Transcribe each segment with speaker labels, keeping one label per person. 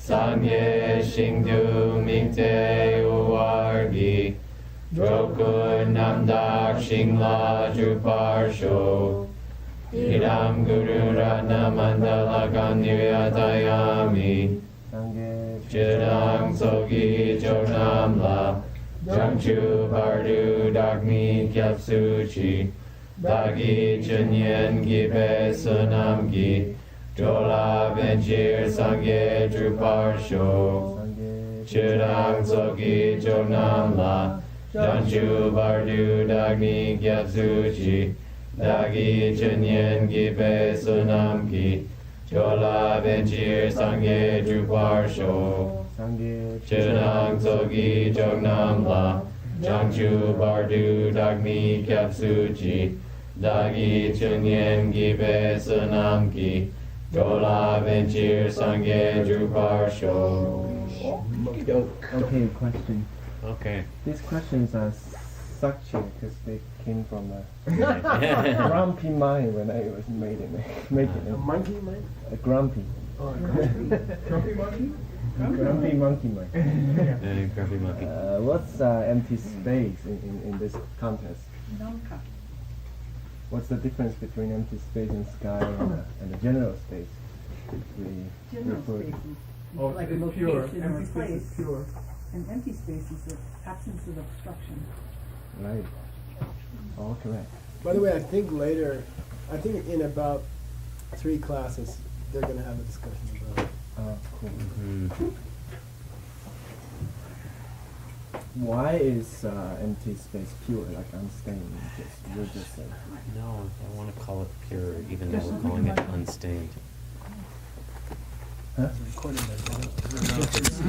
Speaker 1: Sangye Shingdu Mingte Uwargi Drokun Namdak Shingla Druparsho Idam Guru Ratna Mandala Gandhirayami Chidang Sogi Chonam La Jangchu Bardu Dagni Kyapsuchi Dagi Chunyen Gipe Sunam Gi Jola Venchir Sangye Druparsho Chidang Sogi Chonam La Jangchu Bardu Dagni Kyapsuchi Dagi Chunyen Gipe Sunam Gi Jola Venchir Sangye Druparsho Chidang Sogi Jognam La Jangchu Bardu Dagni Kyapsuchi Dagi Chunyen Gipe Sunam Ki Jola Venchir Sangye Druparsho.
Speaker 2: Okay, question.
Speaker 1: Okay.
Speaker 2: These questions are structured because they came from a grumpy mind when I was making it.
Speaker 3: A monkey mind?
Speaker 2: A grumpy.
Speaker 3: Oh, a grumpy. Grumpy monkey?
Speaker 2: Grumpy monkey mind.
Speaker 1: Grumpy monkey.
Speaker 2: What's empty space in this context? What's the difference between empty space in sky and the general space?
Speaker 4: General space is like
Speaker 3: it's
Speaker 4: location
Speaker 3: pure.
Speaker 4: in
Speaker 3: Empty space
Speaker 4: place.
Speaker 3: is pure.
Speaker 4: And empty space is the absence of obstruction.
Speaker 2: Right. All correct.
Speaker 3: By the way, I think in about 3 classes, they're going to have a discussion about it.
Speaker 2: Cool.
Speaker 1: Mm-hmm.
Speaker 2: Why is empty space pure, like unstained? You just said.
Speaker 1: No, I want to call it pure, even though we're calling it unstained.
Speaker 2: Huh?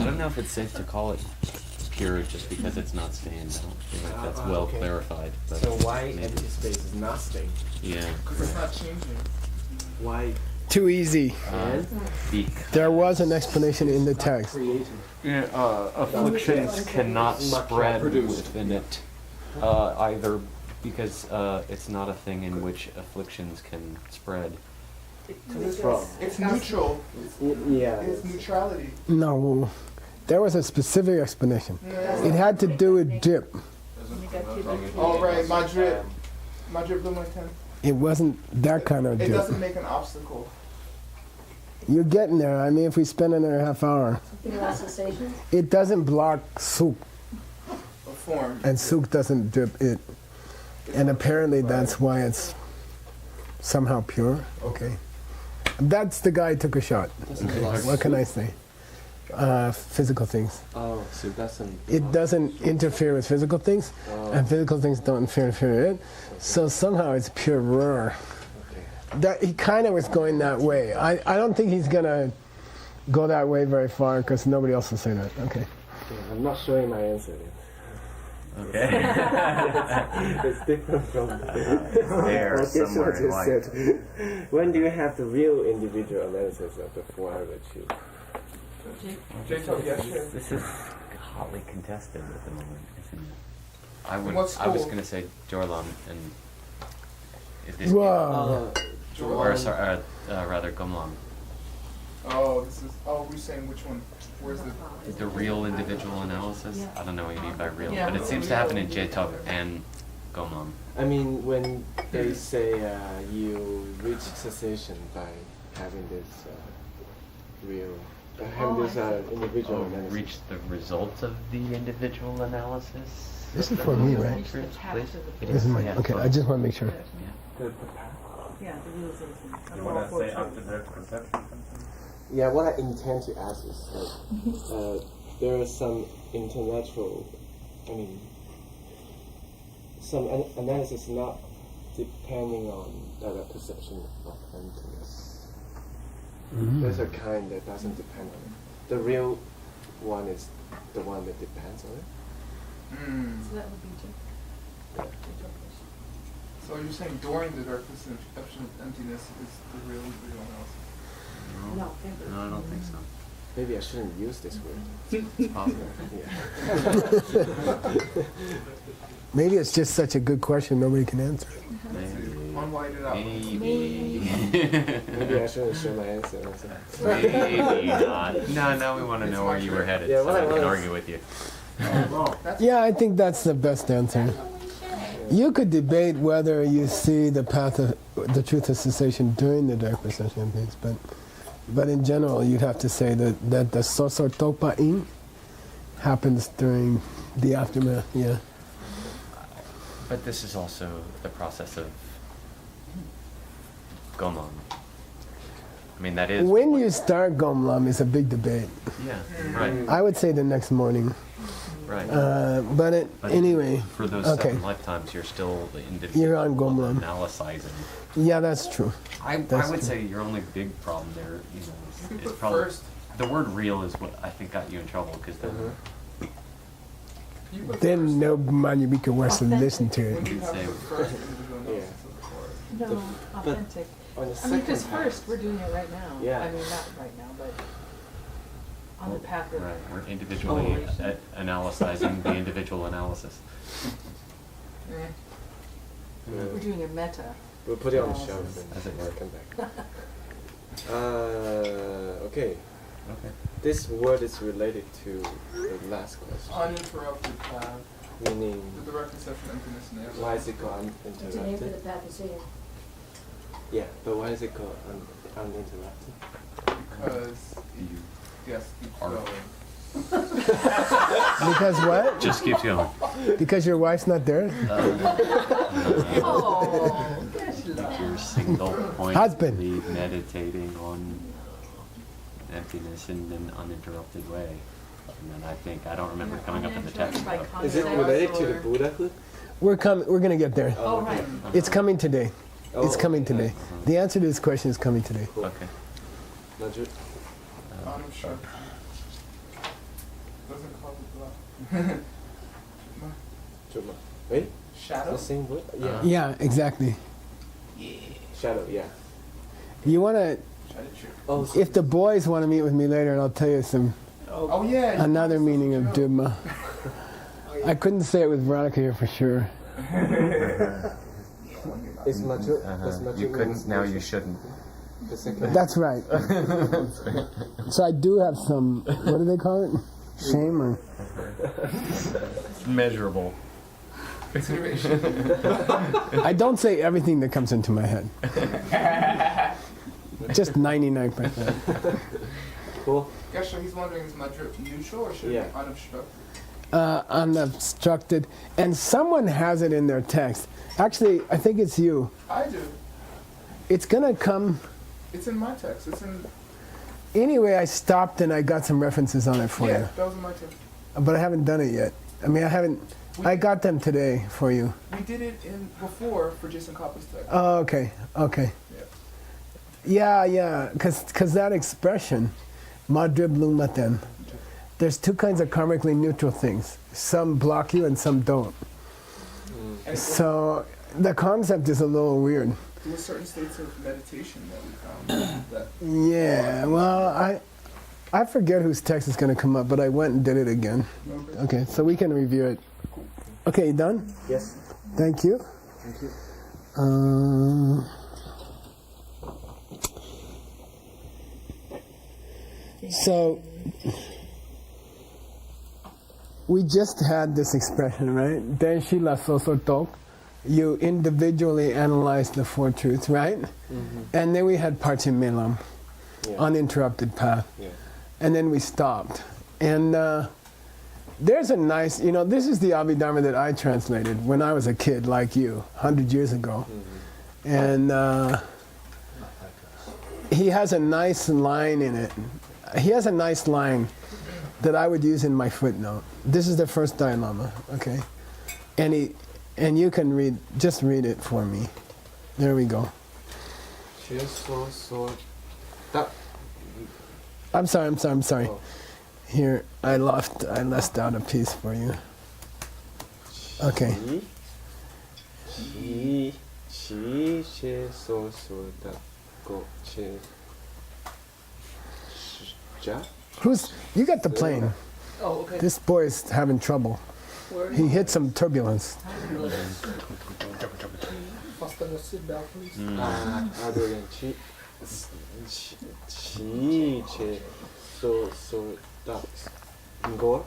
Speaker 1: I don't know if it's safe to call it pure just because it's not stained. I don't feel like that's well
Speaker 5: okay.
Speaker 1: clarified. But
Speaker 5: So why
Speaker 1: maybe.
Speaker 5: empty space is not stained?
Speaker 1: Yeah.
Speaker 5: Because it's not changing. Why?
Speaker 3: Too easy.
Speaker 1: Because
Speaker 3: There was an explanation in the text.
Speaker 1: afflictions cannot
Speaker 5: Not
Speaker 1: spread
Speaker 5: produced.
Speaker 1: within it, either because it's not a thing in which afflictions can spread.
Speaker 5: It's neutral.
Speaker 2: Yeah.
Speaker 5: It's neutrality.
Speaker 3: No, there was a specific explanation. It had to do with drip.
Speaker 5: Oh, right, Madrid. Madrid blew my tent.
Speaker 3: It wasn't that kind of
Speaker 5: It
Speaker 3: drip.
Speaker 5: doesn't make an obstacle.
Speaker 3: You're getting there. I mean, if we spend another half hour, it doesn't block souk,
Speaker 5: A form.
Speaker 3: and souk doesn't drip it. And apparently that's why it's somehow pure. Okay. That's the guy who took a shot. What can I say? Physical things.
Speaker 5: Oh, so it doesn't.
Speaker 3: It doesn't interfere with physical things, and physical things don't interfere with it. So somehow it's pure. That he kind of was going that way. I don't think he's gonna go that way very far because nobody else will say that. Okay.
Speaker 2: I'm not showing my answer yet.
Speaker 1: Okay.
Speaker 2: It's different from
Speaker 1: There,
Speaker 2: what Geshe
Speaker 1: somewhere in
Speaker 2: just
Speaker 1: life.
Speaker 2: said. When do you have the real individual analysis of the 4 virtues?
Speaker 1: This is hotly contested at the moment, isn't it? I
Speaker 5: What
Speaker 1: was
Speaker 5: school?
Speaker 1: going to say Jorlam, and if this
Speaker 3: Wow.
Speaker 1: or sorry, rather Gomlam.
Speaker 5: Oh, this is. Oh, we're saying which one? Where's
Speaker 1: The real individual analysis? I don't know what you mean by real,
Speaker 4: Yeah.
Speaker 1: but it seems to happen in J-Top and Gomlam.
Speaker 2: I mean, when they say you reach cessation by having this real, having this individual analysis.
Speaker 1: Reach the results of the individual analysis?
Speaker 3: This is for me, right?
Speaker 1: Please? It
Speaker 3: This is mine.
Speaker 1: yeah,
Speaker 3: Okay, I
Speaker 1: totally.
Speaker 3: just want to make sure.
Speaker 4: Yeah, the realization.
Speaker 6: You want to say after direct perception?
Speaker 2: Yeah, what I intend to ask is that there is some intellectual, some analysis not depending on the perception of emptiness. There's a kind that doesn't depend on it. The real one is the one that depends on it.
Speaker 4: So that would be
Speaker 5: So you're saying during the dark perception of emptiness is the real analysis?
Speaker 4: No,
Speaker 1: No, I don't think so.
Speaker 2: Maybe I shouldn't use this word.
Speaker 1: It's possible.
Speaker 2: Yeah.
Speaker 3: Maybe it's just such a good question nobody can answer.
Speaker 1: Maybe.
Speaker 5: Unwide it out.
Speaker 1: Maybe.
Speaker 2: Maybe I shouldn't share my answer. Also.
Speaker 1: Maybe not. No, now we want to know where you were headed,
Speaker 2: Yeah,
Speaker 1: so
Speaker 2: what I
Speaker 1: we can
Speaker 2: was-
Speaker 1: argue with you.
Speaker 3: Yeah, I think that's the best answer. You could debate whether you see the path of the truth of cessation during the dark procession of peace, but in general, you'd have to say that the sosor topa'in happens during the aftermath. Yeah.
Speaker 1: But this is also the process of Gomam. I mean, that is.
Speaker 3: When you start Gomlam is a big debate.
Speaker 1: Yeah, right,
Speaker 3: I would say the next morning.
Speaker 1: right.
Speaker 3: But anyway,
Speaker 1: For those
Speaker 3: okay.
Speaker 1: 7 lifetimes, you're still the individual.
Speaker 3: You're on Gomlam.
Speaker 1: Analyzing.
Speaker 3: Yeah, that's true.
Speaker 1: I
Speaker 3: That's
Speaker 1: would
Speaker 3: true.
Speaker 1: say your only big problem there, is
Speaker 5: But
Speaker 1: probably
Speaker 5: first,
Speaker 1: the word "real" is what I think got you in trouble because
Speaker 5: you put
Speaker 3: Then
Speaker 5: first,
Speaker 3: nobody wants to listen to
Speaker 5: when
Speaker 3: it.
Speaker 5: you have
Speaker 1: Say-
Speaker 5: the first individual analysis of the course.
Speaker 4: No, authentic.
Speaker 2: On the
Speaker 4: I mean,
Speaker 2: second
Speaker 4: because
Speaker 2: path,
Speaker 4: first, we're doing it right now.
Speaker 2: Yeah.
Speaker 4: I mean, not right now, but on the path of.
Speaker 1: right, we're individually analyzing the individual analysis.
Speaker 4: We're doing a meta.
Speaker 2: We'll put it on the
Speaker 4: Analysis.
Speaker 2: shelf and
Speaker 1: As it were.
Speaker 2: come back. Okay.
Speaker 1: Okay.
Speaker 2: This word is related to the last question,
Speaker 5: Uninterrupted path,
Speaker 2: meaning
Speaker 5: the direct perception, emptiness, and air.
Speaker 2: why is it called
Speaker 7: It's a name for the
Speaker 2: uninterrupted?
Speaker 7: path of Satan.
Speaker 2: Yeah, but why is it called uninterrupted?
Speaker 5: Because
Speaker 1: You
Speaker 5: yes, keep
Speaker 1: Are-
Speaker 5: going.
Speaker 3: Because what?
Speaker 1: just keeps going.
Speaker 3: Because your wife's not there?
Speaker 4: Oh,
Speaker 1: Your single point
Speaker 3: Husband.
Speaker 1: be meditating on emptiness in an uninterrupted way. And then I don't remember it coming up in the text.
Speaker 4: By
Speaker 1: but-
Speaker 2: Is it
Speaker 4: concept
Speaker 2: related to the
Speaker 4: or-
Speaker 2: Buddhahood?
Speaker 3: We're gonna get there.
Speaker 4: Oh, right.
Speaker 3: It's coming today. It's coming today. The answer to this question is coming today.
Speaker 2: Cool.
Speaker 1: Okay.
Speaker 2: Madrid?
Speaker 5: Unobstructed. Doesn't cause it black.
Speaker 2: Chuma. Wait,
Speaker 5: Shadow?
Speaker 2: the same word? Yeah.
Speaker 3: Yeah, exactly.
Speaker 2: Shadow, yeah.
Speaker 3: You wanna?
Speaker 5: Shadow tree.
Speaker 2: Oh,
Speaker 3: If the boys want to meet with me later, and I'll tell you some
Speaker 5: Oh yeah. you
Speaker 3: another
Speaker 5: promised us
Speaker 3: meaning
Speaker 5: a
Speaker 3: of
Speaker 5: joke.
Speaker 3: Dubma. I couldn't say it with Veronica here for sure.
Speaker 2: Is Madrid? Does
Speaker 1: You
Speaker 2: Madrid
Speaker 1: couldn't,
Speaker 2: mean
Speaker 1: now you shouldn't.
Speaker 2: the second?
Speaker 3: That's right. So I do have some. What do they call it? Shame or?
Speaker 1: Measurable.
Speaker 5: Consideration.
Speaker 3: I don't say everything that comes into my head. Just 99%.
Speaker 2: Cool.
Speaker 5: Yeah, so he's wondering, is Madrid neutral or should it
Speaker 2: Yeah.
Speaker 5: be unobstructed?
Speaker 3: Unobstructed, and someone has it in their text. Actually, I think it's you.
Speaker 5: I do.
Speaker 3: It's gonna come.
Speaker 5: It's in my text. It's in.
Speaker 3: Anyway, I stopped and I got some references on it for
Speaker 5: Yeah, that was in my text.
Speaker 3: you, but I haven't done it yet. I mean, I haven't. I got them today for you.
Speaker 5: We did it in before for Jason Copper's text.
Speaker 3: Oh, okay, okay. Yeah, because that expression, madrib lumaten, there's two kinds of karmically neutral things. Some block you and some don't.
Speaker 5: And
Speaker 3: So the concept is a little weird.
Speaker 5: there were certain states of meditation that we found that.
Speaker 3: Yeah, well, I forget whose text is going to come up, but I went and did it again. Okay, so we can review it. Okay, you done?
Speaker 2: Yes.
Speaker 3: Thank you.
Speaker 2: Thank you.
Speaker 3: So we just had this expression, right? Den shila sosotok. You individually analyze the four truths, right? And then we had parchimelam,
Speaker 2: Yeah.
Speaker 3: uninterrupted path.
Speaker 2: Yeah.
Speaker 3: And then we stopped. And there's a nice, this is the Abhidharma that I translated when I was a kid, like you, 100 years ago. And he has a nice line in it. He has a nice line that I would use in my footnote. This is the first Dalai Lama, okay? And you can just read it for me. There we go.
Speaker 2: That.
Speaker 3: I'm sorry.
Speaker 2: Oh.
Speaker 3: Here, I left out a piece for you. Okay. You got the plane.
Speaker 4: Oh, okay.
Speaker 3: This boy is having trouble. He hit some turbulence.
Speaker 7: Stanley, sit down, please.
Speaker 2: other than che, so ducks. Ngor,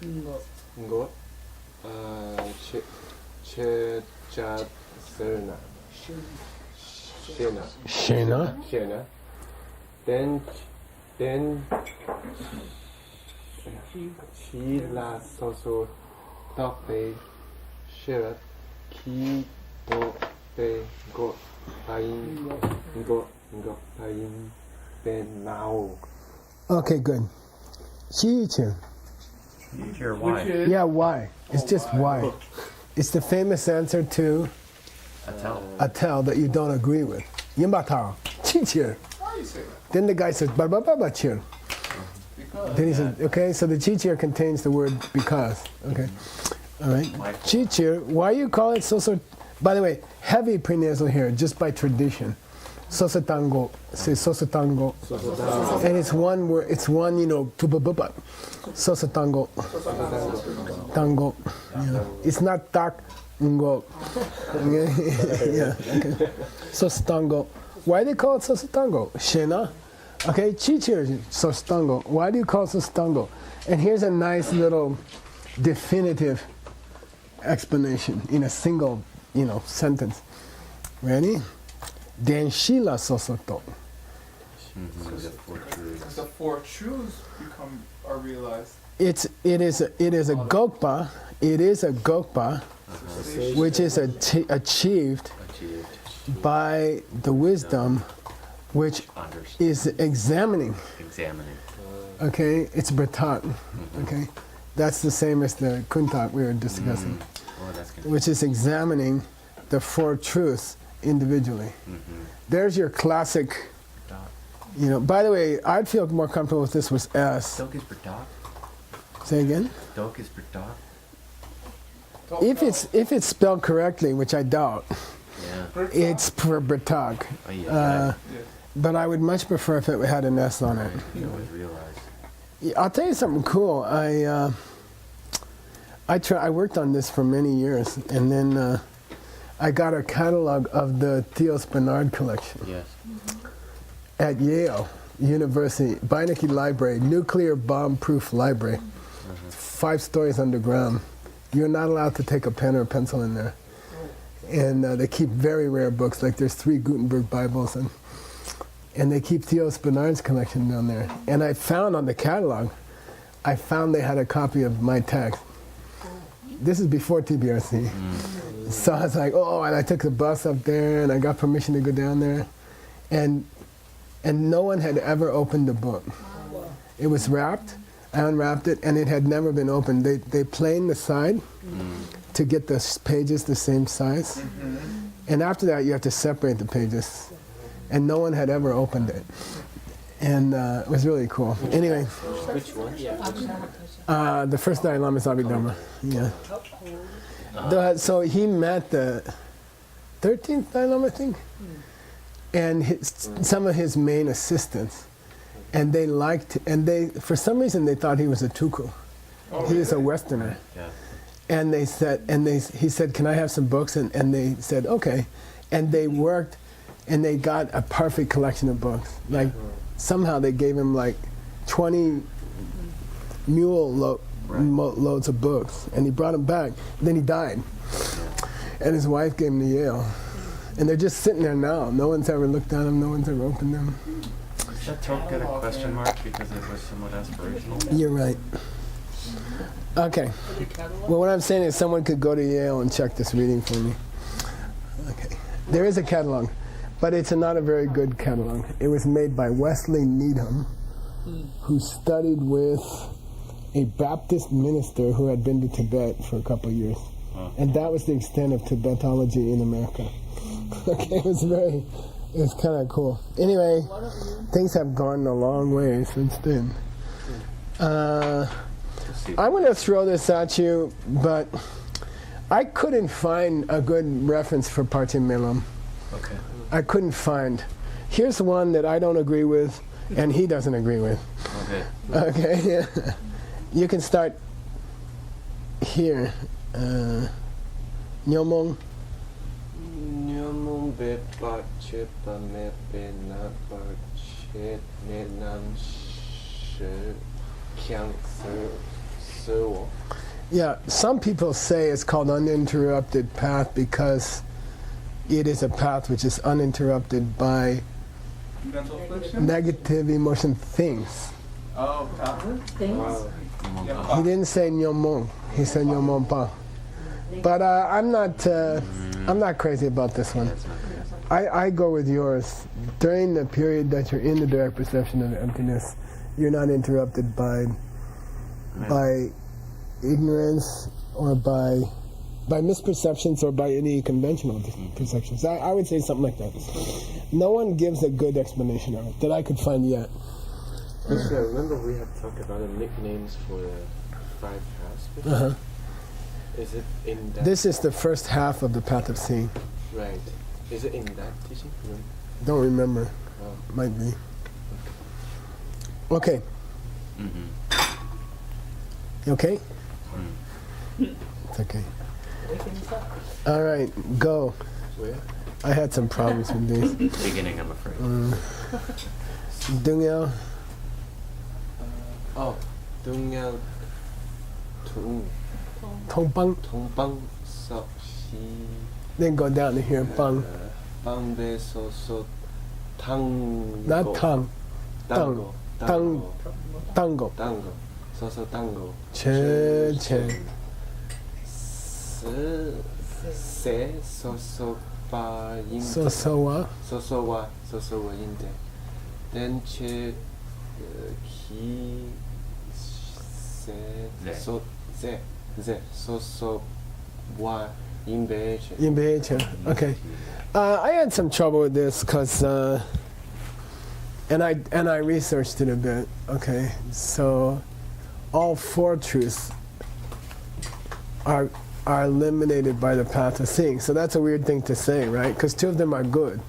Speaker 7: No.
Speaker 2: ngor, che, chat, serna, shena,
Speaker 3: Shena.
Speaker 2: then, chi la so tape, shirat, ki do pe go, pain, go, pain, then now.
Speaker 3: Okay, good. Chichu.
Speaker 1: Teacher,
Speaker 5: Which
Speaker 1: why?
Speaker 5: is
Speaker 3: Yeah, why? It's just why. It's the famous answer to
Speaker 1: I tell.
Speaker 3: a tell that you don't agree with. Yimbatao. Chichu.
Speaker 5: why you say that?
Speaker 3: Then the guy says, ba ba ba ba cheer.
Speaker 5: Because
Speaker 3: Then he says, okay, so the chichir contains the word because. Okay. All right. Chichir, why you call it soso? By the way, heavy prenasal here, just by tradition. Sosotango, say sosotango. And it's one word, it's one, tubabuba. Sosotango. Tango. Yeah. It's not tak ngo. Yeah. Okay. Sosotango. Why do they call it sosotango? Shena. Okay, chichir sostango. Why do you call it sostango? And here's a nice little definitive explanation in a single, sentence. Ready? Denshila sosoto.
Speaker 1: The four truths.
Speaker 5: the four truths are realized.
Speaker 3: It is a gokpa. It is a gokpa, which is achieved
Speaker 1: Achieved.
Speaker 3: by the wisdom which is examining.
Speaker 1: Examining.
Speaker 3: Okay, it's Bratat. Okay, that's the same as the Kuntak we were discussing,
Speaker 1: Oh, that's good.
Speaker 3: which is examining the four truths individually. There's your classic. By the way, I'd feel more comfortable if this was S.
Speaker 1: Dog is for dog.
Speaker 3: Say again.
Speaker 1: Dog is for dog.
Speaker 3: If it's spelled correctly, which I doubt,
Speaker 1: Yeah.
Speaker 3: it's for Bratak.
Speaker 1: Oh, yeah.
Speaker 3: But I would much prefer if it had an S on it.
Speaker 1: You always realize.
Speaker 3: I'll tell you something cool. I worked on this for many years, and then I got a catalog of the Theos Bernard collection
Speaker 1: Yes.
Speaker 3: at Yale University, Beinecke Library, nuclear bomb-proof library. 5 stories underground. You're not allowed to take a pen or a pencil in there. And they keep very rare books, like there's 3 Gutenberg Bibles, and they keep Theos Bernard's collection down there. And I found on the catalog, they had a copy of my text. This is before TBRC. So I was like, and I took the bus up there, and I got permission to go down there. And no one had ever opened the book. It was wrapped. I unwrapped it, and it had never been opened. They planed the side to get the pages the same size. And after that, you have to separate the pages. And no one had ever opened it. And it was really cool. Anyway.
Speaker 2: Which one? Yeah.
Speaker 3: The first Dalai Lama is Abhidharma. Yeah. So he met the 13th Dalai Lama, I think, and some of his main assistants, and for some reason they thought he was a tuku. He was a Westerner.
Speaker 1: Yeah.
Speaker 3: And he said, "Can I have some books?" And they said, "Okay." And they worked, and they got a perfect collection of books. Like somehow they gave him like 20 mule loads of books, and he brought them back. Then he died, and his wife gave him to Yale, and they're just sitting there now. No one's ever looked at them. No one's ever opened them.
Speaker 1: Does that talk get a question mark because it was somewhat aspirational?
Speaker 3: You're right. Okay. Well, what I'm saying is someone could go to Yale and check this reading for me. Okay. There is a catalog, but it's not a very good catalog. It was made by Wesley Needham, who studied with a Baptist minister who had been to Tibet for a couple of years. And that was the extent of Tibetology in America. Okay, it was kind of cool. Anyway, things have gone a long way since then. I'm going to throw this at you, but I couldn't find a good reference for Parche Melam.
Speaker 1: Okay.
Speaker 3: I couldn't find. Here's one that I don't agree with, and he doesn't agree with.
Speaker 1: Okay.
Speaker 3: Okay? You can start here. Nyomong.
Speaker 2: Nyomong bê ba chê ba mê bê na ba chê mê nam shê kyang sơ wo.
Speaker 3: Yeah, some people say it's called uninterrupted path because it is a path which is uninterrupted by
Speaker 5: Mental affliction?
Speaker 3: negative emotion things.
Speaker 5: Oh,
Speaker 7: Things.
Speaker 5: yeah.
Speaker 3: He didn't say nyomon. He said nyomon pa. But I'm not crazy about this one. I go with yours. During the period that you're in the direct perception of emptiness, you're not interrupted by ignorance or by misperceptions or by any conventional perceptions. I would say something like that. No one gives a good explanation of it that I could find yet.
Speaker 2: Actually, I remember we had talked about the nicknames for the 5 paths before.
Speaker 3: Uh-huh.
Speaker 2: Is it in that?
Speaker 3: This is the first half of the path of seeing.
Speaker 2: Right. Is it in that teaching? No.
Speaker 3: Don't remember.
Speaker 2: Oh.
Speaker 3: Might be. Okay. You okay? It's okay. All right, go.
Speaker 2: Where?
Speaker 3: I had some problems with these.
Speaker 1: Beginning, I'm afraid.
Speaker 3: Dungyo,
Speaker 2: 동양
Speaker 3: Tongpang.
Speaker 2: 동방 서시
Speaker 3: Then go down to here, Pang.
Speaker 2: 방배 소소 탕.
Speaker 3: Not Tang,
Speaker 2: tango.
Speaker 3: Tang. Tango.
Speaker 2: tango. 소소 tango.
Speaker 3: Che, che.
Speaker 2: 세 소소 바인.
Speaker 3: Sosowa.
Speaker 2: 소소와인데. 덴체 기 소소와 인베체.
Speaker 3: Yimbeche. Okay. I had some trouble with this because, and I researched it a bit. Okay, so all 4 truths are eliminated by the path of seeing. So that's a weird thing to say, right? Because 2 of them are good.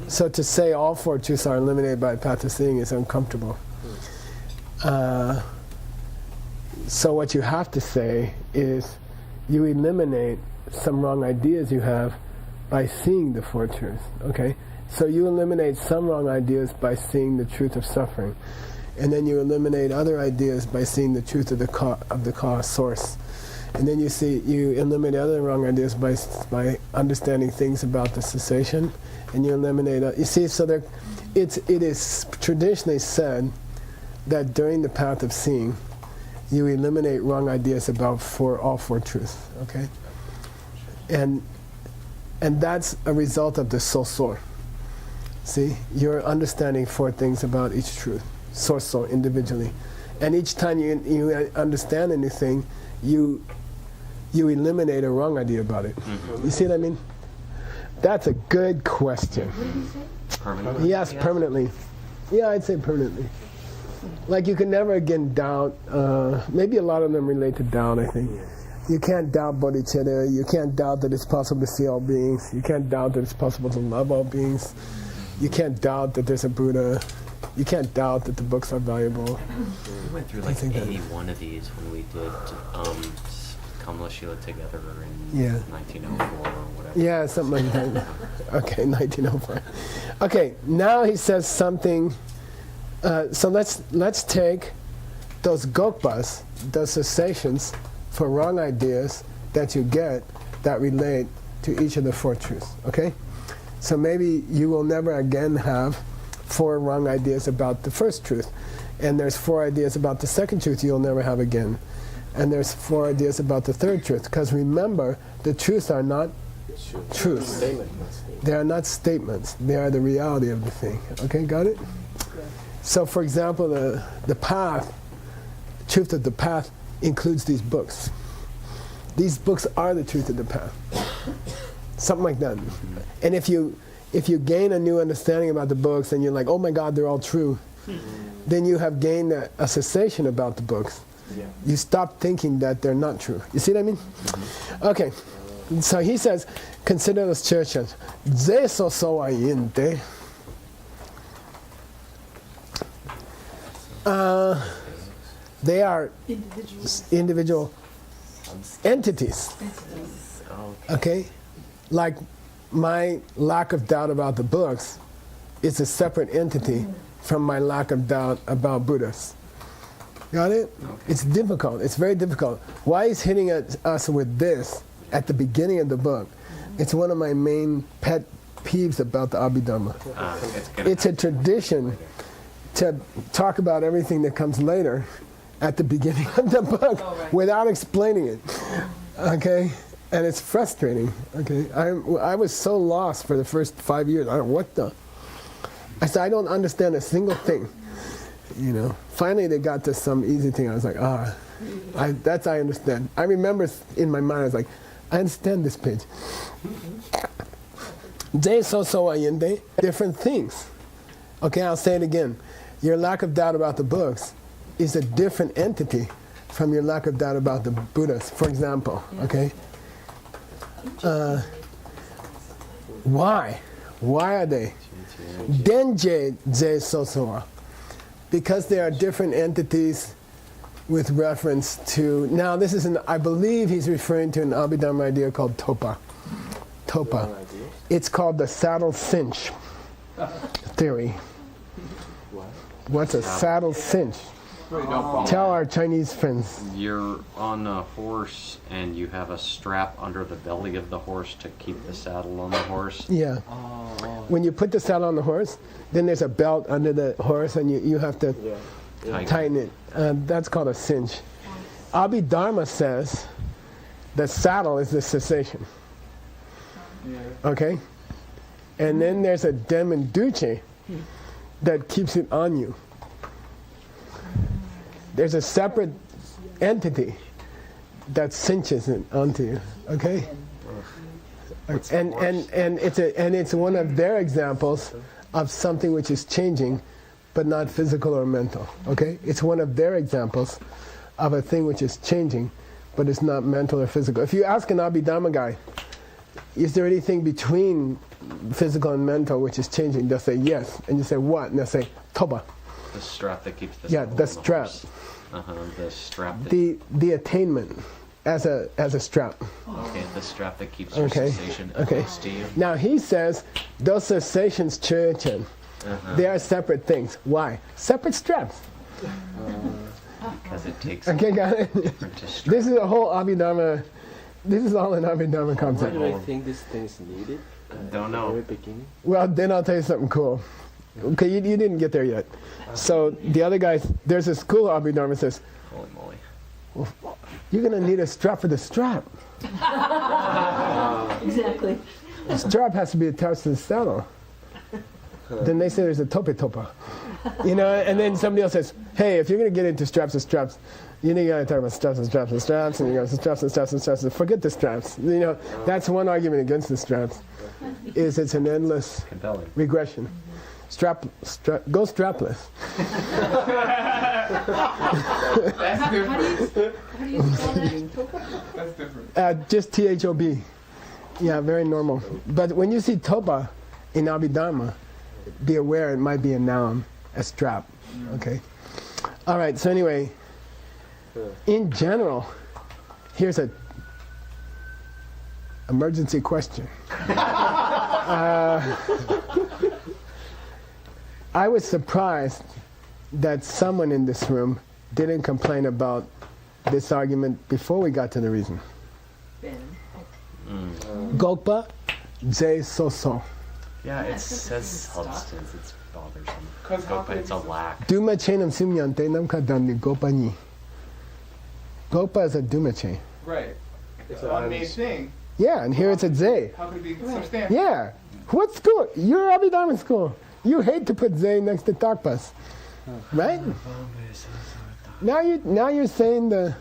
Speaker 3: So to say all 4 truths are eliminated by the path of seeing is uncomfortable. So what you have to say is you eliminate some wrong ideas you have by seeing the 4 truths, okay? So you eliminate some wrong ideas by seeing the truth of suffering. And then you eliminate other ideas by seeing the truth of the cause source. And then you eliminate other wrong ideas by understanding things about the cessation. And you eliminate, you see, so it is traditionally said that during the path of seeing, you eliminate wrong ideas about all 4 truths, okay? And that's a result of the so-so. See, you're understanding 4 things about each truth, so individually. And each time you understand anything, you eliminate a wrong idea about it. You see what I mean? That's a good question.
Speaker 1: Permanently?
Speaker 3: Yes, permanently. Yeah, I'd say permanently. Like you can never again doubt, maybe a lot of them relate to doubt, I think. You can't doubt bodhicitta, you can't doubt that it's possible to see all beings, you can't doubt that it's possible to love all beings, you can't doubt that there's a Buddha, you can't doubt that the books are valuable.
Speaker 1: We went through like 81 of these when we did Kamala Shila together in 1904 or whatever.
Speaker 3: Yeah, something like that. Okay, 1904. Okay, now he says something. So let's take those gokpas, those cessations for wrong ideas that you get that relate to each of the 4 truths. Okay, so maybe you will never again have 4 wrong ideas about the first truth, and there's 4 ideas about the second truth you'll never have again, and there's 4 ideas about the third truth. Because remember, the truths are not truths. They are not statements. They are the reality of the thing. Okay, got it? So, for example, the path, truth of the path, includes these books. These books are the truth of the path. Something like that. And if you gain a new understanding about the books and you're like, oh my God, they're all true, then you have gained a cessation about the books.
Speaker 2: Yeah.
Speaker 3: You stop thinking that they're not true. You see what I mean? Okay. So he says, consider those churches. Ze so so ayinte. They are individual entities. Okay? Like my lack of doubt about the books is a separate entity from my lack of doubt about Buddhas. Got it?
Speaker 1: Okay.
Speaker 3: It's difficult. It's very difficult. Why he's hitting at us with this at the beginning of the book? It's one of my main pet peeves about the Abhidharma. It's a tradition to talk about everything that comes later at the beginning of the book without explaining it. Okay? And it's frustrating. Okay? I was so lost for the first 5 years. I said, I don't understand a single thing. You know, finally they got to some easy thing. I was like, I understand. I remember in my mind, I was like, I understand this page. Different things. Okay, I'll say it again. Your lack of doubt about the books is a different entity from your lack of doubt about the Buddhas, for example. Okay. Why? Why are they? Denje ze sosoa. Because they are different entities with reference to, now this is I believe he's referring to an Abhidharma idea called topa. Topa. It's called the saddle cinch theory. What's a saddle cinch? Tell our Chinese friends.
Speaker 1: You're on a horse and you have a strap under the belly of the horse to keep the saddle on the horse.
Speaker 3: Yeah. When you put the saddle on the horse, then there's a belt under the horse and you have to tighten it. That's called a cinch. Abhidharma says the saddle is the cessation. Okay? And then there's a demenduce that keeps it on you. There's a separate entity that cinches it onto you. Okay? And it's one of their examples of something which is changing but not physical or mental. Okay? It's one of their examples of a thing which is changing but it's not mental or physical. If you ask an Abhidharma guy, is there anything between physical and mental which is changing? They'll say yes. And you say what? And they'll say toba.
Speaker 1: The strap that keeps the
Speaker 3: Yeah,
Speaker 1: saddle
Speaker 3: the
Speaker 1: on
Speaker 3: strap.
Speaker 1: horse. The strap that
Speaker 3: The attainment as a strap.
Speaker 1: okay, the strap that keeps your
Speaker 3: Okay.
Speaker 1: sensation
Speaker 3: Okay.
Speaker 1: next to you.
Speaker 3: Now he says those sensations chen. They are separate things. Why? Separate straps.
Speaker 1: Because it takes
Speaker 3: Okay, got it?
Speaker 1: different to strap.
Speaker 3: This is a whole Abhidharma. This is all an Abhidharma
Speaker 2: Why
Speaker 3: concept.
Speaker 2: do I think this thing is needed?
Speaker 1: Don't know.
Speaker 2: At the very beginning?
Speaker 3: Well, then I'll tell you something cool. Okay, you didn't get there yet. So the other guys, there's this cool Abhidharma says,
Speaker 1: Holy moly.
Speaker 3: you're going to need a strap for the strap.
Speaker 7: Exactly.
Speaker 3: The strap has to be attached to the saddle. Then they say there's a topa. You know, and then somebody else says, hey, if you're going to get into straps, you know, you got to talk about straps, and you got straps. Forget the straps. You know, that's one argument against the straps, is it's an endless
Speaker 1: Compelling.
Speaker 3: regression. Go strapless.
Speaker 5: That's different.
Speaker 4: How do you spell that?
Speaker 5: That's different.
Speaker 3: Just THOB. Yeah, very normal. But when you see topa in Abhidharma, be aware it might be a noun, a strap. Okay? All right, so anyway, in general, here's a emergency question. I was surprised that someone in this room didn't complain about this argument before we got to the reason.
Speaker 4: Ben.
Speaker 3: Gokpa, J so.
Speaker 1: Yeah, it
Speaker 4: it's just
Speaker 1: says
Speaker 4: stuff.
Speaker 1: substance. It's bothersome.
Speaker 5: 'Cause how
Speaker 1: But it's a lack.
Speaker 3: Duma chain of simyante nam kadani gopa ni. Gopa is a duma chain.
Speaker 5: Right.
Speaker 2: It's
Speaker 5: The one main thing.
Speaker 3: Yeah, and here it's a J.
Speaker 5: How could it be substantial?
Speaker 3: Yeah. What school? You're Abhidharma school. You hate to put J next to Takpas. Right? Now you're saying the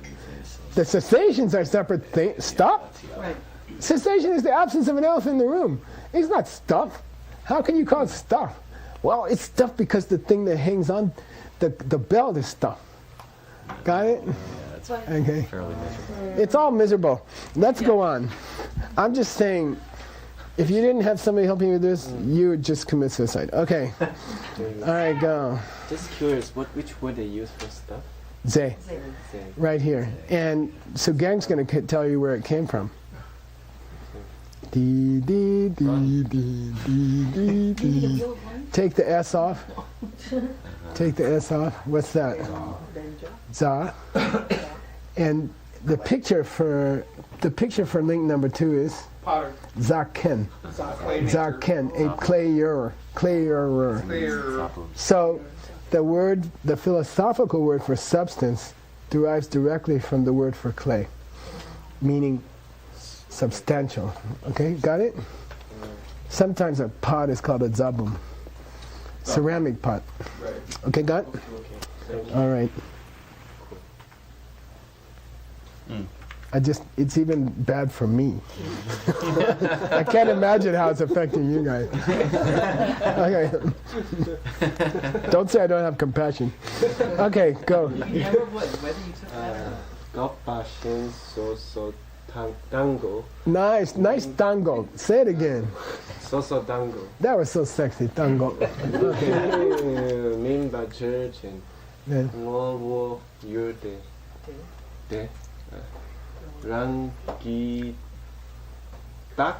Speaker 3: cessations are separate things. Stop.
Speaker 4: Right.
Speaker 3: Cessation is the absence of an elephant in the room. It's not stuff. How can you call it stuff? Well, it's stuff because the thing that hangs on the belt is stuff. Got it?
Speaker 1: Yeah, it's
Speaker 3: Okay.
Speaker 1: fairly miserable.
Speaker 3: It's all miserable. Let's go on. I'm just saying, if you didn't have somebody helping you with this, you would just commit suicide. Okay. All right, go.
Speaker 2: Just curious, which word they use for stuff?
Speaker 3: Zay,
Speaker 2: Say.
Speaker 3: right here. And so Gang's going to tell you where it came from. Dee, dee, dee, dee, dee, dee, dee. Take the S off. Take the S off. What's that? Za. And the picture for link number 2 is
Speaker 5: Potter.
Speaker 3: Zaken.
Speaker 5: Clay
Speaker 3: Zaken, a clayer.
Speaker 5: Clear.
Speaker 3: So the philosophical word for substance derives directly from the word for clay, meaning substantial. Okay, got it? Sometimes a pot is called a zabum. Ceramic pot.
Speaker 5: Right.
Speaker 3: Okay, got it?
Speaker 2: Okay.
Speaker 3: All right. It's even bad for me. I can't imagine how it's affecting you guys. Okay. Don't say I don't have compassion. Okay, go.
Speaker 4: You never would, whether you took that or not.
Speaker 2: Goppa shin so tango.
Speaker 3: Nice tango. Say it again.
Speaker 2: So tango.
Speaker 3: That was so sexy, tango. Okay.
Speaker 2: Minba church and
Speaker 3: Yeah.
Speaker 2: Ngolwo yurde. De. Rangi tak.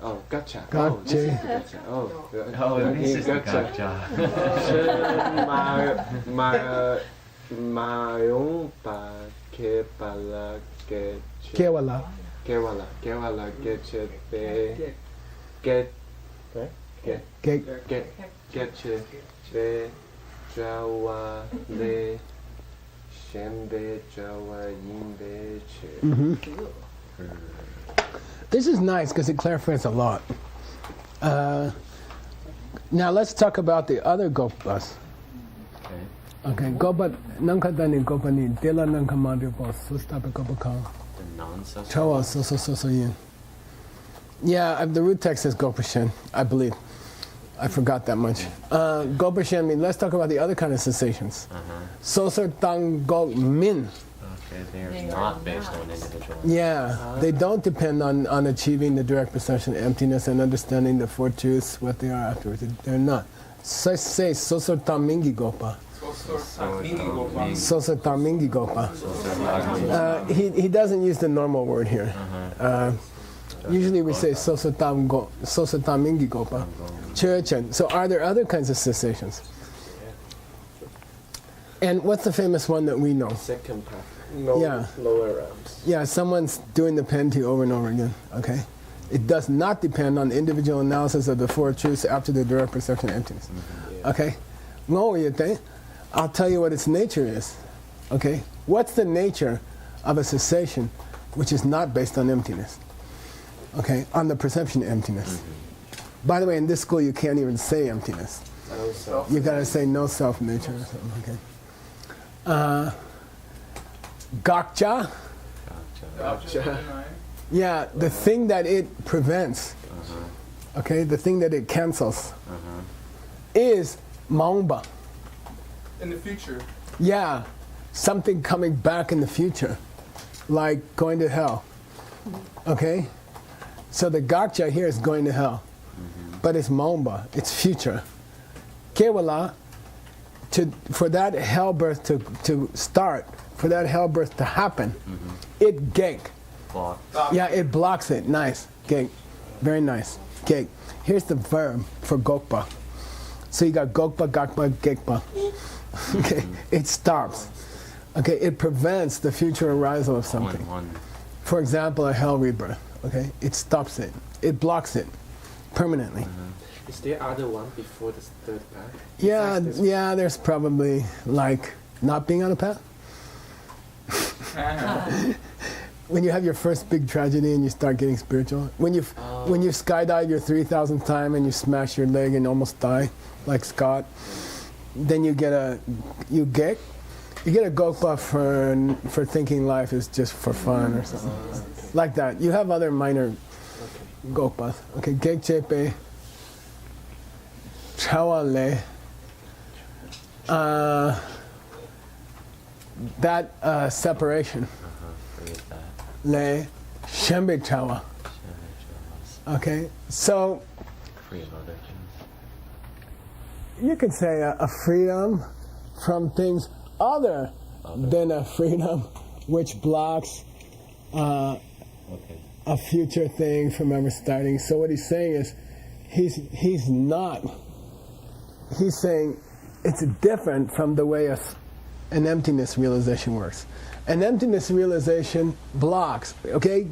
Speaker 2: Oh, gotcha. Oh, this is the gotcha. Oh,
Speaker 1: this is the
Speaker 2: gotcha. Mayong pa ke pala ke
Speaker 3: Kewala.
Speaker 2: Kewala get be get be jawa le shembe jawa yimbe che.
Speaker 3: This is nice because it clarifies a lot. Now let's talk about the other gopas. Okay, gopa nankadani gopani dela nankamadipo sustape gopaka.
Speaker 1: The non-social.
Speaker 3: Chawa so yin. Yeah, the root text says gopashen, I believe. I forgot that much. Gopashen, I mean, let's talk about the other kind of sensations. Sosa tang go min.
Speaker 1: Okay, they are not based on individual.
Speaker 3: Yeah, they don't depend on achieving the direct perception of emptiness and understanding the four truths, what they are afterwards. They're not. So say sosa tamingi gopa. Sosa tamingi gopa. He doesn't use the normal word here. Usually we say sosa tamingi gopa. Churchen. So are there other kinds of sensations? And what's the famous one that we know?
Speaker 2: Second path.
Speaker 3: Yeah.
Speaker 2: Lower realms.
Speaker 3: Yeah, someone's doing the penty over and over again, okay? It does not depend on individual analysis of the four truths after the direct perception of emptiness, okay? I'll tell you what its nature is, okay? What's the nature of a cessation which is not based on emptiness, okay? On the perception of emptiness. By the way, in this school you can't even say emptiness. You gotta say no self-nature or something, okay? Gakcha. Yeah, the thing that it prevents, okay, the thing that it cancels, is maumba.
Speaker 5: In the future.
Speaker 3: Yeah, something coming back in the future, like going to hell. Okay? So the gakcha here is going to hell, but it's maumba, it's future. Kewala, for that hell birth to start, for that hell birth to happen, it gek. Yeah, it blocks it. Nice. Gek. Very nice. Gek. Here's the verb for gokpa. So you got gokpa, gakpa, gekpa. Okay. It stops. Okay. It prevents the future arisal of something. For example, a hell rebirth. Okay. It stops it. It blocks it permanently.
Speaker 2: Is there other one before the third path?
Speaker 3: Yeah, there's probably like not being on a path. When you have your first big tragedy and you start getting spiritual, when you skydive your 3,000th time and you smash your leg and almost die, like Scott, then you get a gokpa for thinking life is just for fun or something like that. You have other minor gokpas. Okay, gek chepe, chawale. That separation. Le shembe chawa. Okay, so
Speaker 1: Free of other things.
Speaker 3: you could say a freedom from things other than a freedom which blocks a future thing from ever starting. So what he's saying is, he's saying it's different from the way an emptiness realization works. An emptiness realization blocks, okay?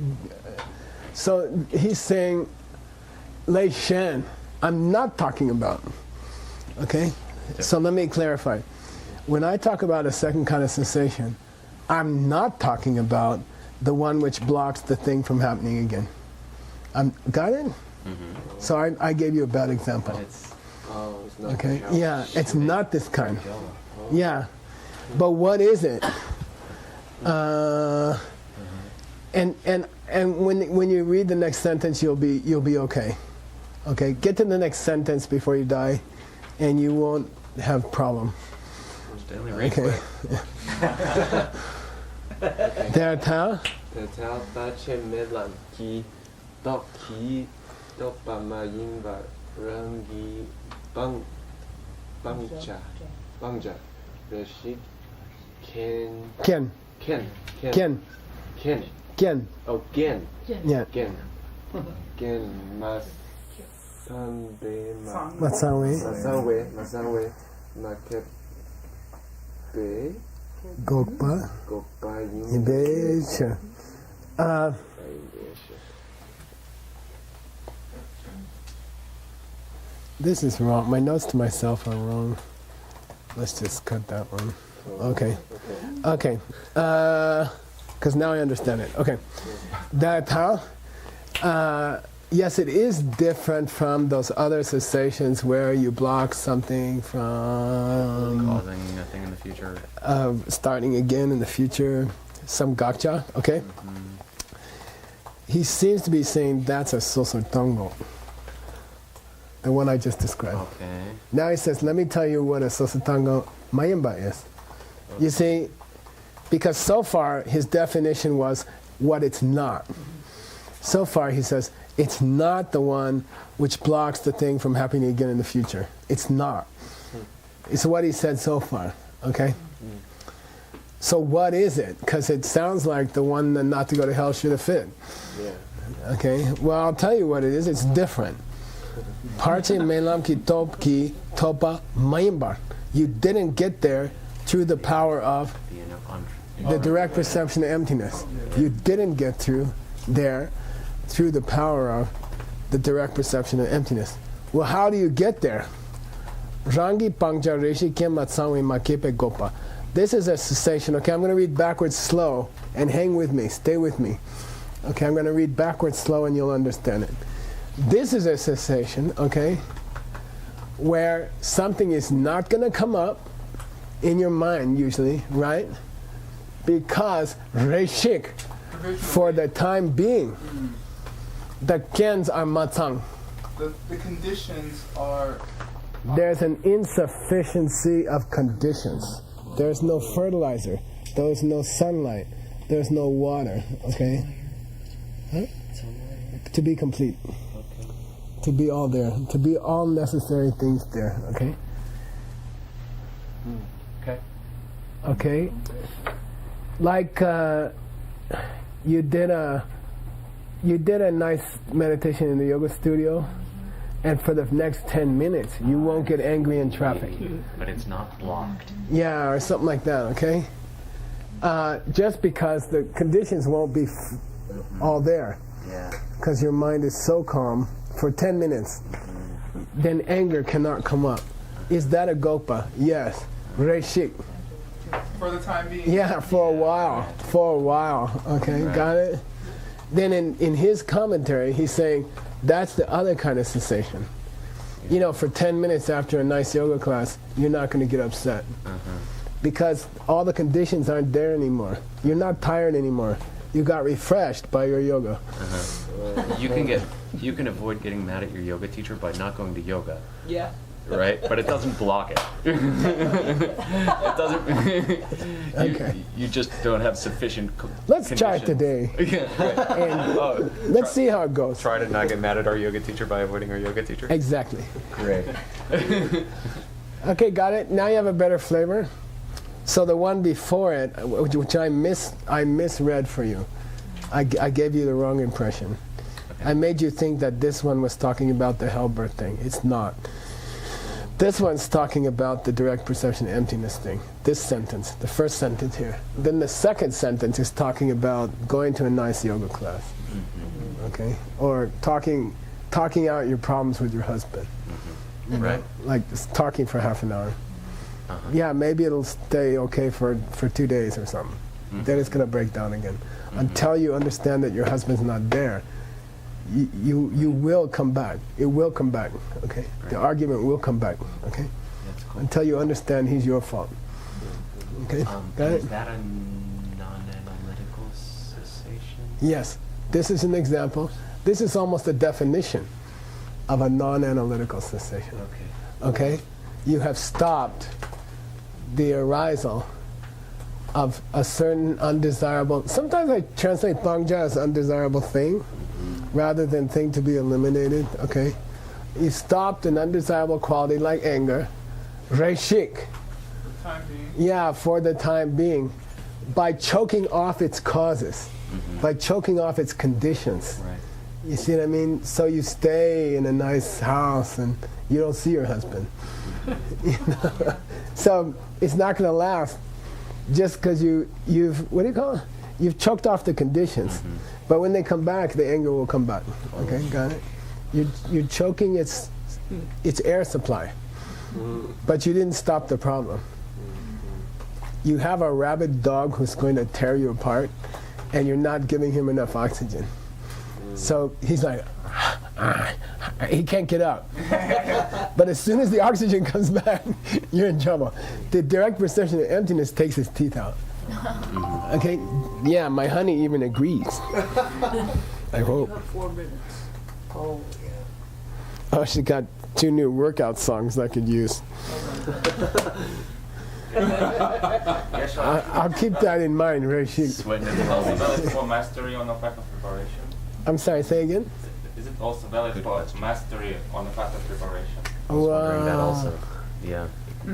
Speaker 3: So he's saying, Lei Shen, I'm not talking about, okay? So let me clarify. When I talk about a second kind of sensation, I'm not talking about the one which blocks the thing from happening again. Got it?
Speaker 1: Mm-hmm.
Speaker 3: So I gave you a bad example.
Speaker 1: But it's
Speaker 2: It's not
Speaker 3: Okay,
Speaker 2: the
Speaker 3: yeah, it's not this kind.
Speaker 1: kill.
Speaker 3: Yeah, but what is it? And when you read the next sentence, you'll be okay. Okay, get to the next sentence before you die, and you won't have problem.
Speaker 1: Stanley, read
Speaker 3: Okay. There, ta.
Speaker 2: The tao ta che me lan ki dok ki dok pa ma yin va rangi bang bangja reshik ken
Speaker 3: Ken,
Speaker 2: ken
Speaker 3: Ken,
Speaker 2: ken
Speaker 3: Ken.
Speaker 2: oh gen
Speaker 3: Yeah.
Speaker 2: gen mas sanbe
Speaker 3: Matsawe,
Speaker 2: masanwe makep be
Speaker 3: Gokpa,
Speaker 2: gopa yin
Speaker 3: Ibecha. This is wrong. My notes to myself are wrong. Let's just cut that one. Okay. Okay. Because now I understand it. Okay. That how? Yes, it is different from those other sensations where you block something from
Speaker 1: Causing a thing in the future.
Speaker 3: starting again in the future. Some gotcha. Okay.
Speaker 1: Mm-hmm.
Speaker 3: He seems to be saying that's a sosotongo. The one I just described.
Speaker 1: Okay.
Speaker 3: Now he says, let me tell you what a sosotango mayimba is. You see, because so far his definition was what it's not. So far he says, it's not the one which blocks the thing from happening again in the future. It's not. It's what he said so far, okay? So what is it? Because it sounds like the one that not to go to hell should have fit.
Speaker 2: yeah
Speaker 3: Okay, well I'll tell you what it is. It's different. Parche melam ki top ki topa mayimbar. You didn't get there through the power of
Speaker 1: Being on.
Speaker 3: the direct perception of emptiness. You didn't get through there through the power of the direct perception of emptiness. Well, how do you get there? Rangi pangja reshi kem matsawi makepe gopa. This is a cessation. Okay, I'm going to read backwards slow and hang with me. Stay with me. Okay, I'm going to read backwards slow and you'll understand it. This is a cessation, okay, where something is not going to come up in your mind usually, right? Because reshik, for the time being, the kens are matsang.
Speaker 5: The conditions are
Speaker 3: There's an insufficiency of conditions. There's no fertilizer. There's no sunlight. There's no water, okay? Huh? To be complete. To be all there. To be all necessary things there, okay?
Speaker 1: Okay.
Speaker 3: Okay? Like you did a nice meditation in the yoga studio, and for the next 10 minutes you won't get angry in traffic.
Speaker 1: But it's not blocked.
Speaker 3: Yeah, or something like that, okay? Just because the conditions won't be all there,
Speaker 1: Yeah.
Speaker 3: because your mind is so calm for 10 minutes, then anger cannot come up. Is that a gopa? Yes. Reshik.
Speaker 5: for the time being.
Speaker 3: Yeah, for a while. For a while. Okay,
Speaker 1: Right.
Speaker 3: got it? Then in his commentary, he's saying that's the other kind of sensation. You know, for 10 minutes after a nice yoga class, you're not going to get upset. Because all the conditions aren't there anymore. You're not tired anymore. You got refreshed by your yoga.
Speaker 1: You can avoid getting mad at your yoga teacher by not going to yoga,
Speaker 7: Yeah.
Speaker 1: right? But it doesn't block it. It doesn't.
Speaker 3: Okay.
Speaker 1: You just don't have sufficient.
Speaker 3: Let's try it
Speaker 1: conditions.
Speaker 3: today.
Speaker 1: Yeah, right.
Speaker 3: And
Speaker 1: Oh,
Speaker 3: let's see how it goes.
Speaker 1: try to not get mad at our yoga teacher by avoiding our yoga teacher.
Speaker 3: Exactly.
Speaker 1: Great.
Speaker 3: Okay, got it. Now you have a better flavor. So the one before it, which I misread for you. I gave you the wrong impression. I made you think that this one was talking about the hell birth thing. It's not. This one's talking about the direct perception emptiness thing. This sentence, the first sentence here. Then the second sentence is talking about going to a nice yoga class. Okay? Or talking out your problems with your husband. You know?
Speaker 1: Right.
Speaker 3: Like just talking for half an hour. Yeah, maybe it'll stay okay for 2 days or something. Then it's going to break down again. Until you understand that your husband's not there, you will come back. It will come back. Okay? The argument will come back. Okay?
Speaker 1: That's cool.
Speaker 3: Until you understand he's your fault. Okay? Got
Speaker 1: Is
Speaker 3: it?
Speaker 1: that a non-analytical cessation?
Speaker 3: Yes. This is an example. This is almost a definition of a non-analytical cessation.
Speaker 1: Okay.
Speaker 3: Okay? You have stopped the arisal of a certain undesirable, sometimes I translate bangja as undesirable thing rather than thing to be eliminated, okay? You stopped an undesirable quality like anger, reishik,
Speaker 5: For the time being.
Speaker 3: yeah, for the time being, by choking off its causes, by choking off its conditions.
Speaker 1: Right.
Speaker 3: You see what I mean? So you stay in a nice house and you don't see your husband. You know? So it's not going to last just because you've, what do you call it? You've choked off the conditions. But when they come back, the anger will come back. Okay, got it? You're choking its air supply. But you didn't stop the problem. You have a rabid dog who's going to tear you apart, and you're not giving him enough oxygen. So he's like, he can't get up. But as soon as the oxygen comes back, you're in trouble. The direct perception of emptiness takes his teeth out. Okay? Yeah, my honey even agrees. I hope.
Speaker 7: You have 4 minutes. Oh, yeah.
Speaker 3: Oh, she got 2 new workout songs I could use.
Speaker 6: Yes,
Speaker 3: I'll keep that in mind, Rishi.
Speaker 1: Sweating in the
Speaker 6: also
Speaker 1: hole.
Speaker 6: valid for mastery on the path of preparation.
Speaker 3: I'm sorry, say again?
Speaker 6: Is it also valid for mastery on the path of preparation?
Speaker 1: I was wondering that
Speaker 3: Wow.
Speaker 1: also. Yeah.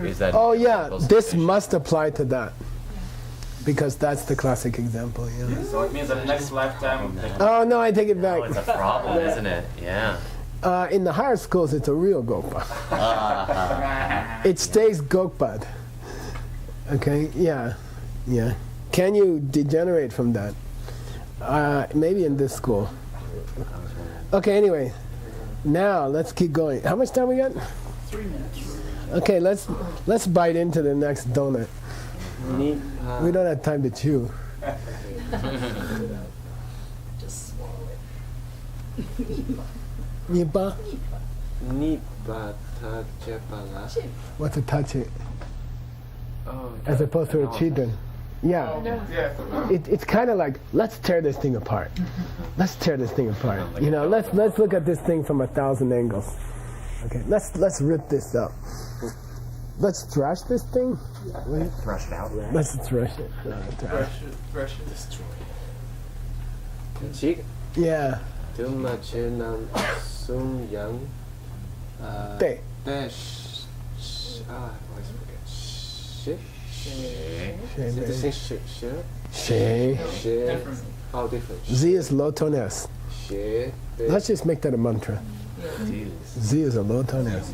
Speaker 1: Is that
Speaker 3: Oh yeah, this
Speaker 1: cessation?
Speaker 3: must apply to that. Because that's the classic example, yeah.
Speaker 6: So it means that next lifetime of taking
Speaker 3: Oh no, I take it
Speaker 1: Oh, it's
Speaker 3: back.
Speaker 1: a problem, isn't it? Yeah.
Speaker 3: In the higher schools, it's a real gokpa. It stays gokpad. Okay, yeah, yeah. Can you degenerate from that? Maybe in this school. Okay, anyway, now let's keep going. How much time we got?
Speaker 7: 3 minutes.
Speaker 3: Okay, let's bite into the next donut. We don't have time to chew.
Speaker 7: Just swallow it.
Speaker 3: Nipa?
Speaker 2: Nibbata-jepala.
Speaker 3: What's a tachi?
Speaker 2: Oh,
Speaker 3: As opposed to a chidun. Yeah.
Speaker 5: Yeah.
Speaker 3: It's kind of like, let's tear this thing apart. Let's tear this thing apart. You know, let's look at this thing from 1,000 angles. Okay, let's rip this up. Let's thrash this thing.
Speaker 1: Thrush it out.
Speaker 3: Let's thrash it.
Speaker 5: Fresh it.
Speaker 2: Chik,
Speaker 3: Yeah.
Speaker 2: Tumachinam Sum Yang.
Speaker 3: Te.
Speaker 2: Dash. I always forget. Shit.
Speaker 3: She,
Speaker 2: The
Speaker 3: baby.
Speaker 2: same shit. Shit.
Speaker 3: She.
Speaker 2: Shit.
Speaker 5: Different.
Speaker 2: Oh, different.
Speaker 3: Z is low tone S.
Speaker 2: Shit.
Speaker 3: Let's just make that a mantra.
Speaker 1: Jeez.
Speaker 3: Z is a low tone S.